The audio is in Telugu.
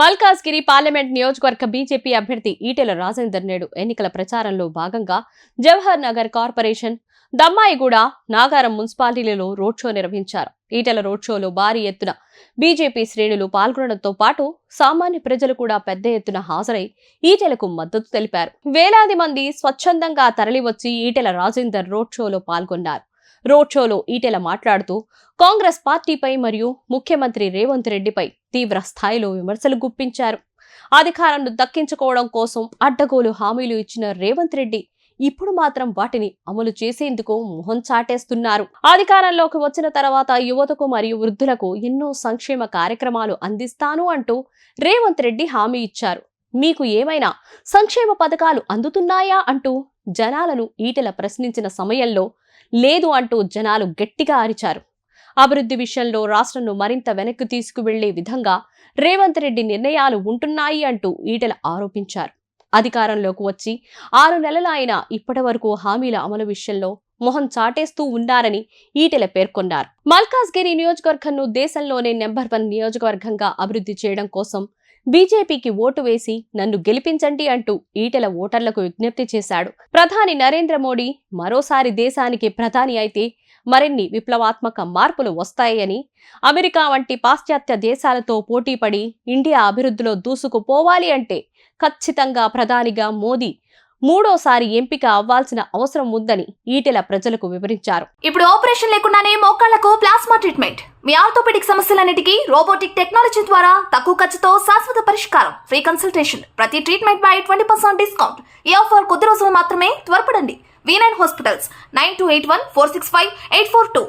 మల్కాజ్గిరి పార్లమెంట్ నియోజకవర్గ బీజేపీ అభ్యర్థి ఈటెల రాజేందర్ నేడు ఎన్నికల ప్రచారంలో భాగంగా జవహర్ నగర్ కార్పొరేషన్, దమ్మాయిగూడ, నాగారం మున్సిపాలిటీలలో రోడ్ షో నిర్వహించారు. ఈటెల రోడ్ షోలో భారీ ఎత్తున బీజేపీ శ్రేణులు పాల్గొనడంతో పాటు సామాన్య ప్రజలు కూడా పెద్ద ఎత్తున హాజరై ఈటెలకు మద్దతు తెలిపారు. వేలాది మంది స్వచ్ఛందంగా తరలివచ్చి ఈటెల రాజేందర్ రోడ్ షోలో పాల్గొన్నారు. రోడ్ షోలో ఈటెల మాట్లాడుతూ కాంగ్రెస్ పార్టీపై మరియు ముఖ్యమంత్రి రేవంత్ రెడ్డిపై తీవ్ర స్థాయిలో విమర్శలు గుప్పించారు. అధికారాన్ని దక్కించుకోవడం కోసం అడ్డగోలు హామీలు ఇచ్చిన రేవంత్ రెడ్డి ఇప్పుడు మాత్రం వాటిని అమలు చేసేందుకు మొహం చాటేస్తున్నారు. అధికారంలోకి వచ్చిన తర్వాత యువతకు మరియు వృద్ధులకు ఎన్నో సంక్షేమ కార్యక్రమాలు అందిస్తాను అంటూ రేవంత్ రెడ్డి హామీ ఇచ్చారు. మీకు ఏమైనా సంక్షేమ పథకాలు అందుతున్నాయా అంటూ జనాలను ఈటెల ప్రశ్నించిన సమయంలో లేదు అంటూ జనాలు గట్టిగా అరిచారు. అభివృద్ధి విషయంలో రాష్ట్రంను మరింత వెనక్కి తీసుకువెళ్లే విధంగా రేవంత్ రెడ్డి నిర్ణయాలు ఉంటున్నాయి అంటూ ఈటెల ఆరోపించారు. అధికారంలోకి వచ్చి 6 నెలలు అయినా ఇప్పటి వరకు హామీల అమలు విషయంలో మొహం చాటేస్తూ ఉన్నారని ఈటెల పేర్కొన్నారు. మల్కాజ్గిరి నియోజకవర్గంను దేశంలోనే నెంబర్ 1 నియోజకవర్గంగా అభివృద్ధి చేయడం కోసం బీజేపీకి ఓటు వేసి నన్ను గెలిపించండి అంటూ ఈటెల ఓటర్లకు విజ్ఞప్తి చేశాడు. ప్రధాని నరేంద్ర మోడీ మరోసారి దేశానికి ప్రధాని అయితే మరిన్ని విప్లవాత్మక మార్పులు వస్తాయని, అమెరికా వంటి పాశ్చాత్య దేశాలతో పోటీపడి ఇండియా అభివృద్ధిలో దూసుకుపోవాలి అంటే ఖచ్చితంగా ప్రధానిగా మోదీ మూడోసారి ఎంపిక అవ్వాల్సిన అవసరం ఉందని ఈటెల ప్రజలకు వివరించారు. ఇప్పుడు ఆపరేషన్ లేకుండానే మోకాళ్లకు ప్లాస్మా ట్రీట్మెంట్, మీ ఆర్థోపెడిక్ సమస్యలన్నిటికీ రోబోటిక్ టెక్నాలజీ ద్వారా తక్కువ ఖర్చుతో శాశ్వత పరిష్కారం, ఫ్రీ కన్సల్టేషన్, ప్రతి ట్రీట్మెంట్ పై 20% డిస్కౌంట్. ఈ ఆఫర్ కొద్ది రోజులు మాత్రమే, త్వరపడండి. V9 hospitals 9281465842.